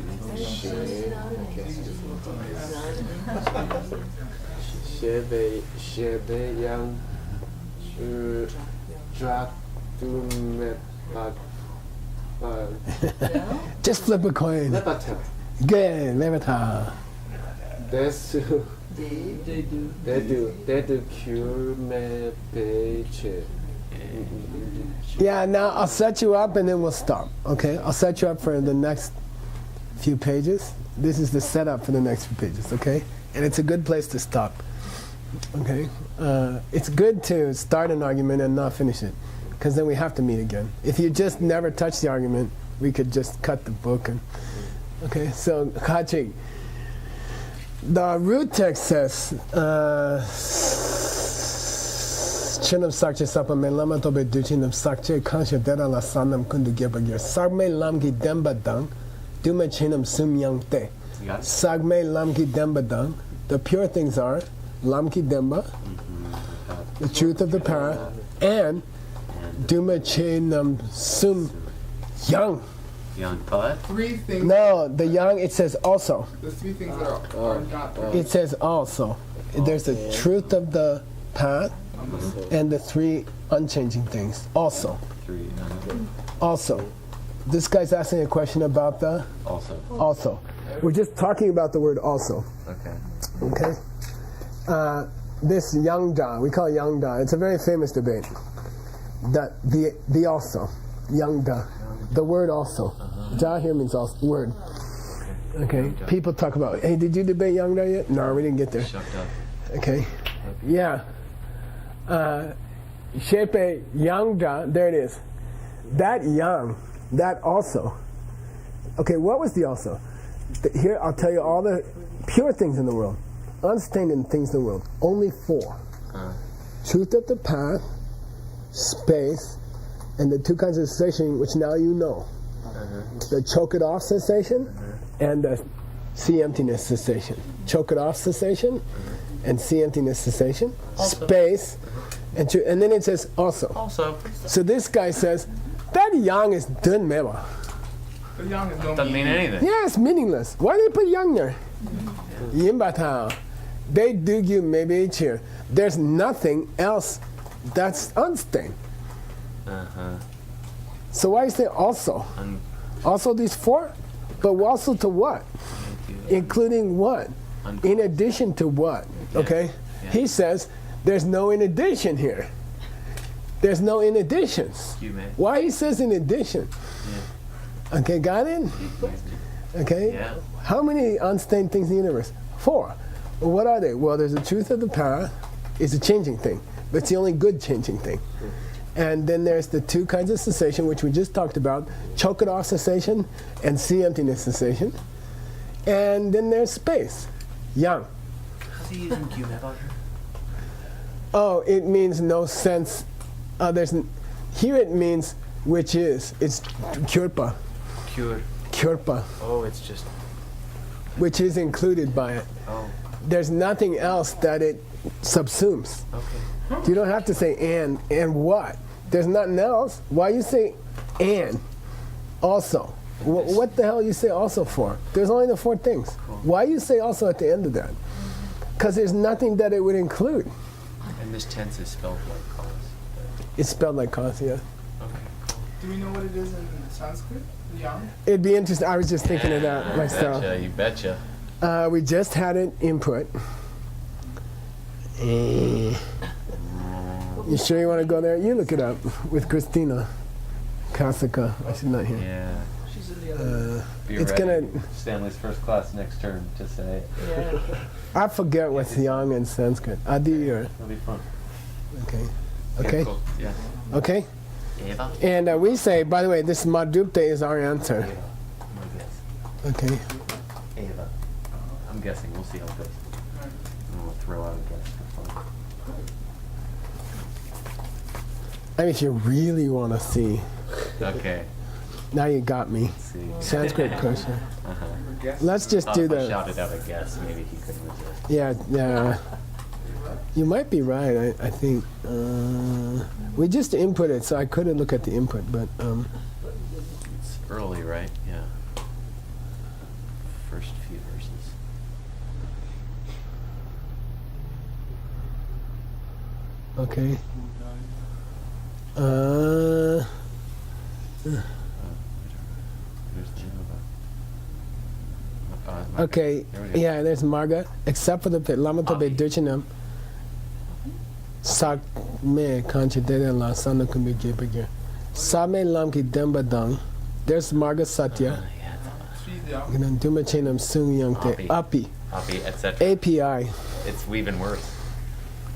Speaker 2: Shebe Yang. Dratumet.
Speaker 3: Just flip a coin.
Speaker 2: Lebata.
Speaker 3: Good. Levita.
Speaker 2: Desu.
Speaker 7: They do.
Speaker 2: They do cure me peche.
Speaker 3: Yeah, now I'll set you up and then we'll stop. Okay? I'll set you up for the next few pages. This is the setup for the next few pages, okay? And it's a good place to stop. Okay? It's good to start an argument and not finish it, because then we have to meet again. If you just never touch the argument, we could just cut the book. And okay, so Kachik, the root text says, Chinam sakche sapa me lama tobe duchinam sakche kansha dera la sanam kundu gebagir. Sagme lamki demba dang, dume chinam sum yang te.
Speaker 1: You got it?
Speaker 3: Sagme lamki demba dang. The pure things are lamki demba, the truth of the para, and Duma che nam sum yang.
Speaker 1: Young poet?
Speaker 5: Three things.
Speaker 3: No, the yang, it says also.
Speaker 5: The three things that are not
Speaker 3: It says also. There's the truth of the path and the three unchanging things. Also.
Speaker 1: Three.
Speaker 3: Also. This guy's asking a question about the
Speaker 1: Also.
Speaker 3: also. We're just talking about the word also.
Speaker 1: Okay.
Speaker 3: Okay? This Yang Da, we call it Yang Da. It's a very famous debate. That the also. Yang Da. The word also. Da here means also. Word. Okay? People talk about, hey, did you debate Yang Da yet? No, we didn't get there.
Speaker 1: Shut up.
Speaker 3: Okay? Yeah. Shepe Yang Da, there it is. That Yang, that also. Okay, what was the also? Here, I'll tell you all the pure things in the world, unstained things in the world. Only four. Truth of the path, space, and the two kinds of cessation, which now you know. The choke it off cessation and the see emptiness cessation. Choke it off cessation and see emptiness cessation. Space, and then it says also.
Speaker 6: Also,
Speaker 3: So this guy says, that yang is dun meba.
Speaker 5: The young is don't
Speaker 6: doesn't mean anything.
Speaker 3: Yeah, it's meaningless. Why do they put yang there? Yimbatao. They do you maybe here. There's nothing else that's unstained. So why is there also? Also these four? But also to what? Including what? In addition to what? Okay? He says there's no in addition here. There's no in additions. Why he says in addition? Okay, got it? Okay?
Speaker 6: Yeah.
Speaker 3: How many unstained things in the universe? Four. Well, what are they? Well, there's the truth of the path. It's a changing thing, but it's the only good changing thing. And then there's the two kinds of cessation, which we just talked about, choke it off cessation and see emptiness cessation. And then there's space, yang.
Speaker 6: How's he using Q-Map here?
Speaker 3: Oh, it means no sense. Here it means which is. It's kyurpa.
Speaker 6: Cure.
Speaker 3: Kyurpa,
Speaker 6: Oh, it's just.
Speaker 3: which is included by it.
Speaker 6: Oh,
Speaker 3: There's nothing else that it subsumes.
Speaker 6: okay.
Speaker 3: You don't have to say and what. There's nothing else. Why you say and also? What the hell you say also for? There's only the four things. Why you say also at the end of that? Because there's nothing that it would include.
Speaker 1: And this tense is spelled like cause.
Speaker 3: It's spelled like cause, yeah.
Speaker 6: Okay.
Speaker 5: Do we know what it is in Sanskrit? Young?
Speaker 3: It'd be interesting. I was just thinking of that myself.
Speaker 1: You betcha.
Speaker 3: We just had an input. You sure you want to go there? You look it up with Christina Kasaka. She's not here.
Speaker 1: Yeah.
Speaker 7: She's in the other.
Speaker 1: Be
Speaker 3: It's
Speaker 1: ready.
Speaker 3: gonna-
Speaker 1: Stanley's first class next term to say it.
Speaker 7: Yeah.
Speaker 3: I forget what's yang in Sanskrit. Adi or
Speaker 1: It'll be fun.
Speaker 3: okay, okay,
Speaker 6: Cool. Yeah.
Speaker 3: okay.
Speaker 6: Eva?
Speaker 3: And we say, by the way, this Madhupte is our answer.
Speaker 1: My guess.
Speaker 3: Okay.
Speaker 1: Ava. I'm guessing. We'll see how it goes. And we'll throw out a guess for fun.
Speaker 3: I mean, if you really want to see,
Speaker 1: Okay.
Speaker 3: now you got me.
Speaker 1: Let's see.
Speaker 3: Sanskrit person.
Speaker 1: Uh-huh.
Speaker 5: Guess?
Speaker 3: Let's just do
Speaker 1: If I
Speaker 3: the.
Speaker 1: shouted out a guess, maybe he couldn't resist.
Speaker 3: Yeah, yeah. You might be right. I think we just input it, so I couldn't look at the input. But
Speaker 1: It's early, right? Yeah. First few verses.
Speaker 3: okay.
Speaker 1: There's the name of it.
Speaker 3: Okay.
Speaker 1: There we go.
Speaker 3: Yeah, there's Marga. Except for the Lamatobe Duchinam. Sak me kanchidere la sana kumbi jepagir. Same lamki dembadang. There's Marga Satya.
Speaker 5: She's young.
Speaker 3: Gnan dumachinam sung yangte. API.
Speaker 1: Copy, etc.
Speaker 3: API.
Speaker 1: It's even worse.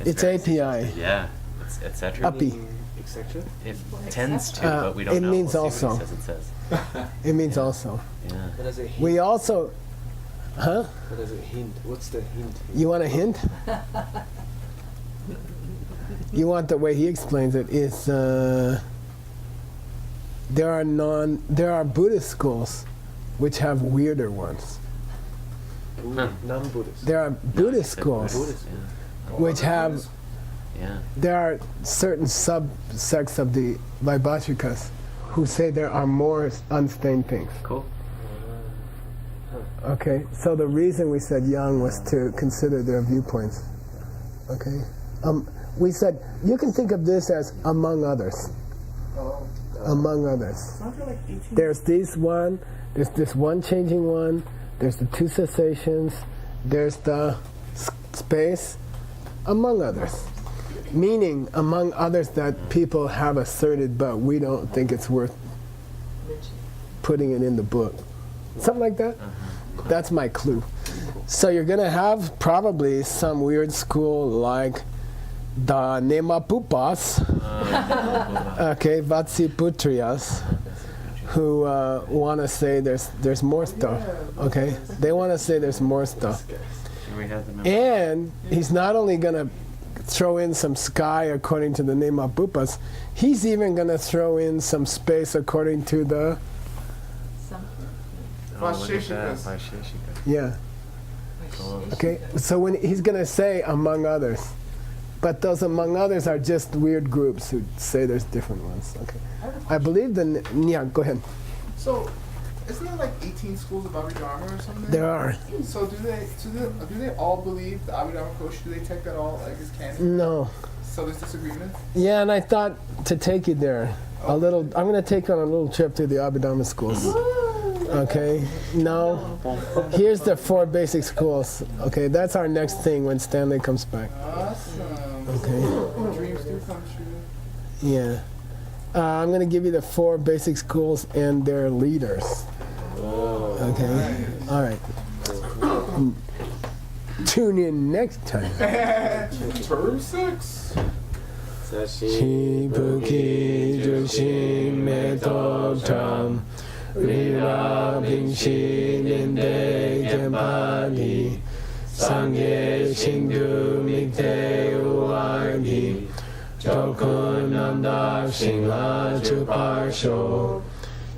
Speaker 3: It's
Speaker 1: very
Speaker 3: API.
Speaker 1: suggestive. Yeah. It's etc.
Speaker 3: API.
Speaker 2: Etc.
Speaker 1: It tends to, but we
Speaker 3: it
Speaker 1: don't know.
Speaker 3: means
Speaker 1: We'll see what
Speaker 3: also.
Speaker 1: it says.
Speaker 3: It means also.
Speaker 1: Yeah.
Speaker 2: What does it hint?
Speaker 3: We also. Huh?
Speaker 2: What does it hint? What's the hint?
Speaker 3: You want a hint? You want the way he explains it is there are Buddhist schools which have weirder ones.
Speaker 2: Non-Buddhist.
Speaker 3: There are Buddhist schools
Speaker 2: Buddhist.
Speaker 3: which have
Speaker 1: Yeah.
Speaker 3: There are certain subsects of the Vaibhashikas who say there are more unstained things.
Speaker 1: Cool.
Speaker 3: Okay, so the reason we said young was to consider their viewpoints. Okay, we said you can think of this as among others. Among others. There's this one. There's this one changing one. There's the two cessations. There's the space. Among others. Meaning, among others that people have asserted, but we don't think it's worth putting it in the book. Something like that. That's my clue. So you're going to have probably some weird school like the Nemapupas, okay, Vatsiputriyas, who want to say there's more stuff. Okay, they want to say there's more stuff. And he's not only going to throw in some sky according to the Nemapupas, he's even going to throw in some space according to the yeah. Okay, so when he's going to say among others, but those among others are just weird groups who say there's different ones. Okay, I believe yeah. Go ahead.
Speaker 5: So, isn't there like 18 schools of Abhidharma or something?
Speaker 3: There are.
Speaker 5: So do they all believe the Abhidharma Kosh? Do they take that all like as canon?
Speaker 3: No.
Speaker 5: So there's disagreement?
Speaker 3: Yeah, and I thought to take you there a little. I'm going to take you on a little trip to the Abhidharma schools. Okay. No. Here's the 4 basic schools. Okay, that's our next thing when Stanley comes back.
Speaker 5: Awesome.
Speaker 3: Okay.
Speaker 5: Dreams do come true.
Speaker 3: Yeah. I'm going to give you the 4 basic schools and their leaders. Okay. All right. Tune in next time.
Speaker 5: Term 6.
Speaker 3: Shibuki Jushin Metotam Rira Bingshi Ninde Kempagi Sangye Shindu Mikte Uwagi Jokun Nanda Shingla Chuparsho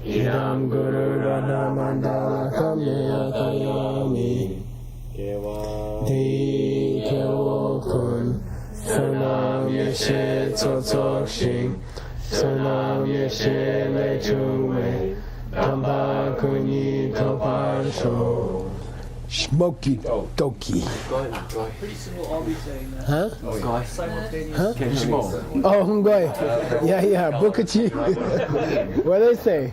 Speaker 3: Idam Guru Radha Mandala Kamya Kayami Di Kyokun Sonam Yeshe Tsotsok Shing Sonam Yeshe Lechung Wei Tamba Kuni Toparsho Smoky Doki.
Speaker 7: Pretty soon we'll all be saying that.
Speaker 3: Huh?
Speaker 7: Simultaneous.
Speaker 3: Huh? Oh, Hungoy. Yeah, Bukachi. What do they say?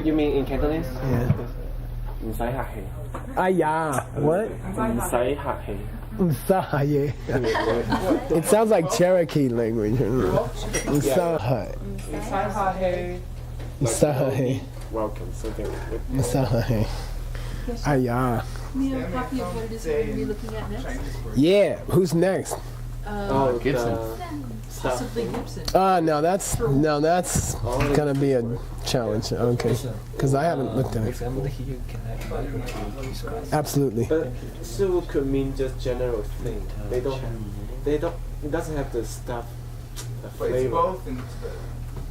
Speaker 2: You mean in Cantonese?
Speaker 3: Yeah. Aya. What? Msahaye. It sounds like Cherokee language. Msahaye. Msahaye.
Speaker 2: Welcome. Something with
Speaker 3: Msahaye. Aya.
Speaker 4: We have a copy of what it is we're going to be looking at next.
Speaker 3: Yeah. Who's next?
Speaker 1: Gibson.
Speaker 4: Possibly Gibson.
Speaker 3: No, that's gonna be a challenge. Okay, because I haven't looked at it. Absolutely.
Speaker 2: But civil could mean just general thing. They don't. It doesn't have the stuff.
Speaker 5: But it's both and